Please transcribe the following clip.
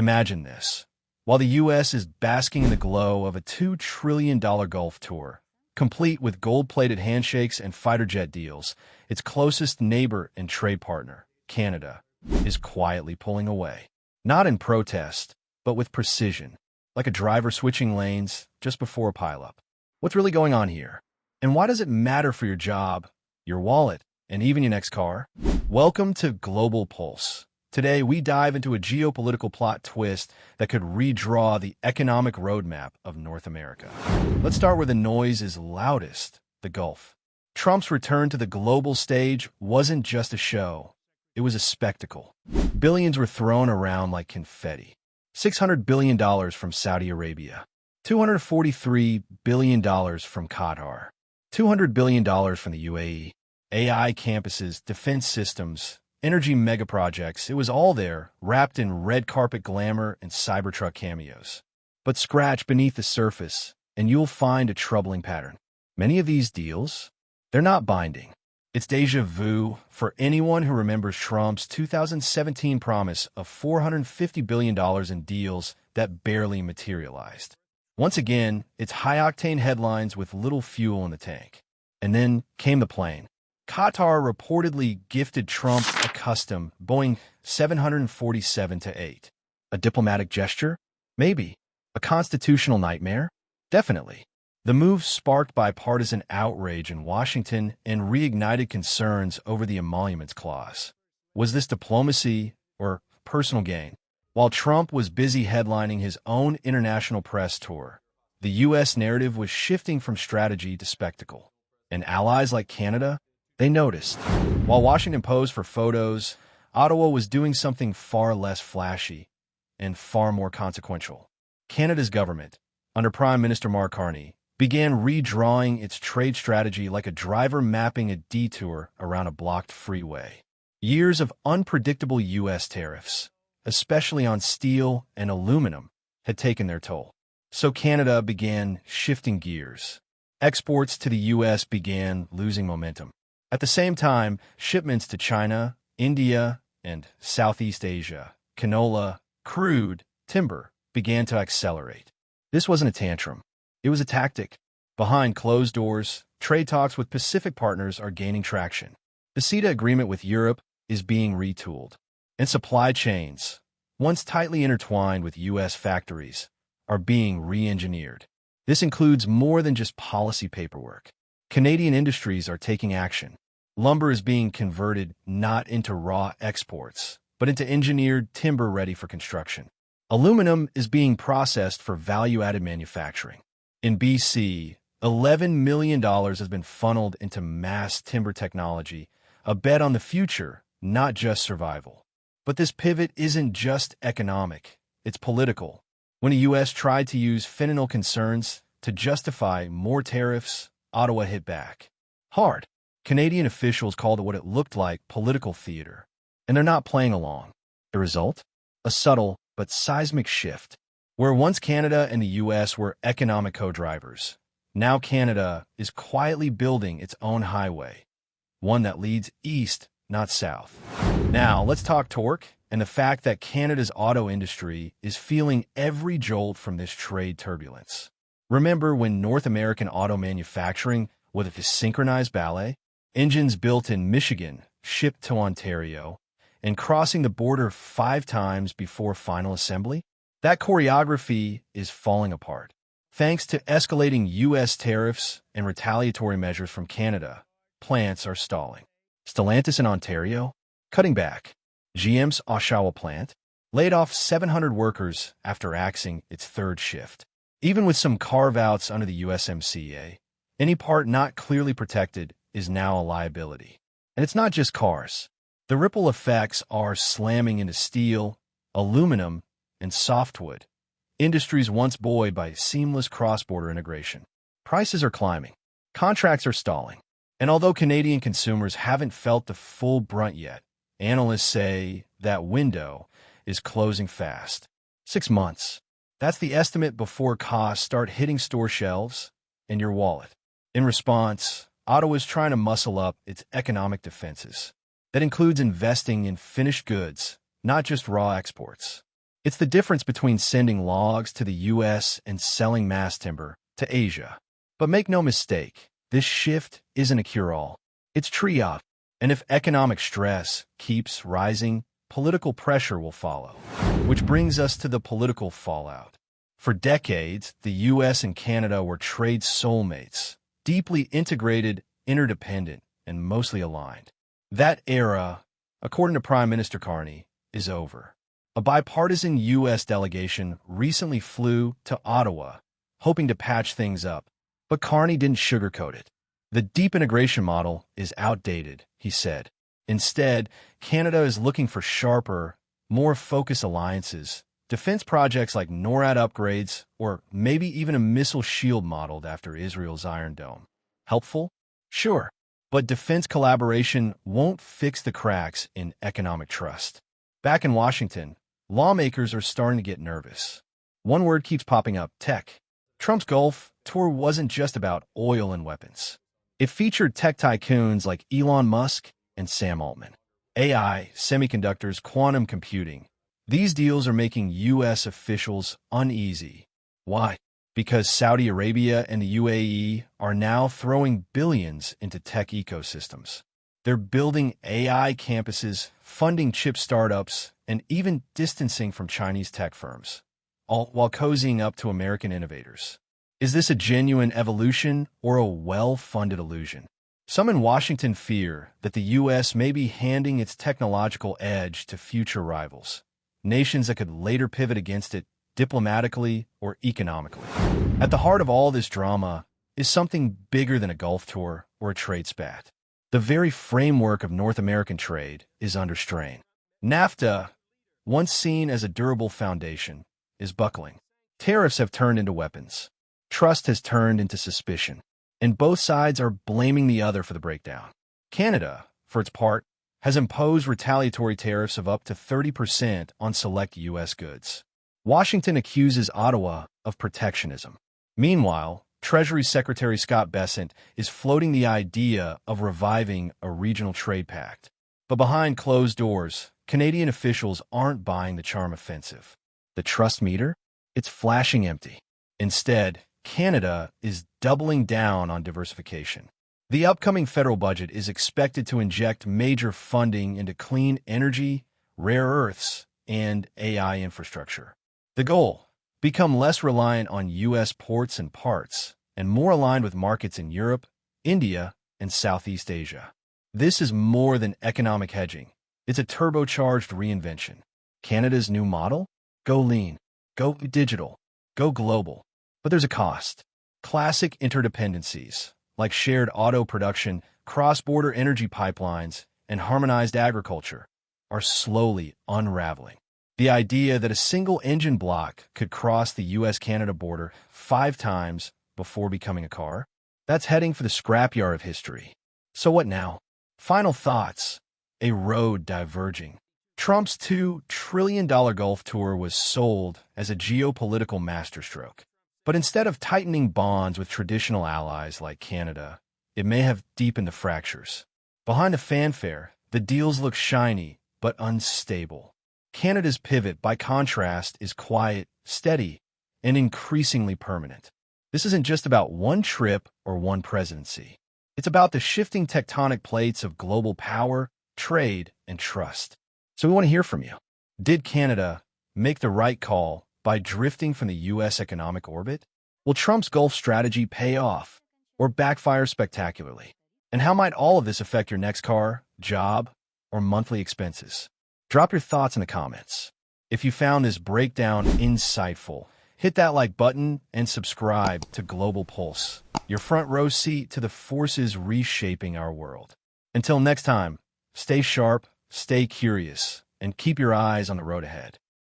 Imagine this. While the U.S. is basking in the glow of a $2 trillion Gulf tour, complete with gold-plated handshakes and fighter jet deals, its closest neighbor and trade partner, Canada, is quietly pulling away. Not in protest, but with precision, like a driver switching lanes just before a pileup. What's really going on here? And why does it matter for your job, your wallet, and even your next car? Welcome to Global Pulse. Today, we dive into a geopolitical plot twist that could redraw the economic roadmap of North America. Let's start where the noise is loudest, the Gulf. Trump's return to the global stage wasn't just a show. It was a spectacle. Billions were thrown around like confetti. $600 billion from Saudi Arabia, $243 billion from Qatar, $200 billion from the UAE, AI campuses, defense systems, energy megaprojects. It was all there, wrapped in red carpet glamour and Cybertruck cameos. But scratch beneath the surface, and you'll find a troubling pattern. Many of these deals, they're not binding. It's déjà vu for anyone who remembers Trump's 2017 promise of $450 billion in deals that barely materialized. Once again, it's high-octane headlines with little fuel in the tank. And then came the plane. Qatar reportedly gifted Trump a custom Boeing 747-8. A diplomatic gesture? Maybe. A constitutional nightmare? Definitely. The move sparked bipartisan outrage in Washington and reignited concerns over the emoluments clause. Was this diplomacy or personal gain? While Trump was busy headlining his own international press tour, the U.S. narrative was shifting from strategy to spectacle. And allies like Canada, they noticed. While Washington posed for photos, Ottawa was doing something far less flashy and far more consequential. Canada's government, under Prime Minister Mark Carney, began redrawing its trade strategy like a driver mapping a detour around a blocked freeway. Years of unpredictable U.S. tariffs, especially on steel and aluminum, had taken their toll. So Canada began shifting gears. Exports to the U.S. began losing momentum. At the same time, shipments to China, India, and Southeast Asia, canola, crude, timber, began to accelerate. This wasn't a tantrum. It was a tactic. Behind closed doors, trade talks with Pacific partners are gaining traction. The CETA agreement with Europe is being retooled. And supply chains, once tightly intertwined with U.S. factories, are being re-engineered. This includes more than just policy paperwork. Canadian industries are taking action. Lumber is being converted not into raw exports, but into engineered timber ready for construction. Aluminum is being processed for value-added manufacturing. In BC, $11 million has been funneled into mass timber technology, a bet on the future, not just survival. But this pivot isn't just economic, it's political. When the U.S. tried to use fentanyl concerns to justify more tariffs, Ottawa hit back hard. Canadian officials called it what it looked like political theater, and they're not playing along. The result? A subtle but seismic shift. Where once Canada and the U.S. were economic co-drivers, now Canada is quietly building its own highway, one that leads east, not south. Now, let's talk torque and the fact that Canada's auto industry is feeling every jolt from this trade turbulence. Remember when North American auto manufacturing was a synchronized ballet? Engines built in Michigan, shipped to Ontario, and crossing the border 5 times before final assembly? That choreography is falling apart. Thanks to escalating U.S. tariffs and retaliatory measures from Canada, plants are stalling. Stellantis in Ontario, cutting back. GM's Oshawa plant laid off 700 workers after axing its 3rd shift. Even with some carve-outs under the USMCA, any part not clearly protected is now a liability. And it's not just cars. The ripple effects are slamming into steel, aluminum, and softwood, industries once buoyed by seamless cross-border integration. Prices are climbing. Contracts are stalling. And although Canadian consumers haven't felt the full brunt yet, analysts say that window is closing fast. 6 months. That's the estimate before costs start hitting store shelves and your wallet. In response, Ottawa is trying to muscle up its economic defenses. That includes investing in finished goods, not just raw exports. It's the difference between sending logs to the U.S. and selling mass timber to Asia. But make no mistake, this shift isn't a cure-all. It's triage. And if economic stress keeps rising, political pressure will follow. Which brings us to the political fallout. For decades, the U.S. and Canada were trade soulmates, deeply integrated, interdependent, and mostly aligned. That era, according to Prime Minister Carney, is over. A bipartisan U.S. delegation recently flew to Ottawa, hoping to patch things up. But Carney didn't sugarcoat it. The deep integration model is outdated, he said. Instead, Canada is looking for sharper, more focused alliances, defense projects like NORAD upgrades, or maybe even a missile shield modeled after Israel's Iron Dome. Helpful? Sure. But defense collaboration won't fix the cracks in economic trust. Back in Washington, lawmakers are starting to get nervous. One word keeps popping up: tech. Trump's Gulf tour wasn't just about oil and weapons. It featured tech tycoons like Elon Musk and Sam Altman. AI, semiconductors, quantum computing. These deals are making U.S. officials uneasy. Why? Because Saudi Arabia and the UAE are now throwing billions into tech ecosystems. They're building AI campuses, funding chip startups, and even distancing from Chinese tech firms, all while cozying up to American innovators. Is this a genuine evolution or a well-funded illusion? Some in Washington fear that the U.S. may be handing its technological edge to future rivals, nations that could later pivot against it diplomatically or economically. At the heart of all this drama is something bigger than a Gulf tour or a trade spat. The very framework of North American trade is under strain. NAFTA, once seen as a durable foundation, is buckling. Tariffs have turned into weapons. Trust has turned into suspicion. And both sides are blaming the other for the breakdown. Canada, for its part, has imposed retaliatory tariffs of up to 30% on select U.S. goods. Washington accuses Ottawa of protectionism. Meanwhile, Treasury Secretary Scott Bessent is floating the idea of reviving a regional trade pact. But behind closed doors, Canadian officials aren't buying the charm offensive. The trust meter? It's flashing empty. Instead, Canada is doubling down on diversification. The upcoming federal budget is expected to inject major funding into clean energy, rare earths, and AI infrastructure. The goal? Become less reliant on U.S. ports and parts, and more aligned with markets in Europe, India, and Southeast Asia. This is more than economic hedging. It's a turbocharged reinvention. Canada's new model? Go lean, go digital, go global. But there's a cost. Classic interdependencies, like shared auto production, cross-border energy pipelines, and harmonized agriculture, are slowly unraveling. The idea that a single engine block could cross the U.S.-Canada border 5 times before becoming a car? That's heading for the scrapyard of history. So what now? Final thoughts. A road diverging. Trump's $2 trillion Gulf tour was sold as a geopolitical masterstroke. But instead of tightening bonds with traditional allies like Canada, it may have deepened the fractures. Behind the fanfare, the deals look shiny but unstable. Canada's pivot, by contrast, is quiet, steady, and increasingly permanent. This isn't just about one trip or one presidency. It's about the shifting tectonic plates of global power, trade, and trust. So we want to hear from you. Did Canada make the right call by drifting from the U.S. economic orbit? Will Trump's Gulf strategy pay off or backfire spectacularly? And how might all of this affect your next car, job, or monthly expenses? Drop your thoughts in the comments. If you found this breakdown insightful, hit that like button and subscribe to Global Pulse, your front row seat to the forces reshaping our world. Until next time, stay sharp, stay curious, and keep your eyes on the road ahead.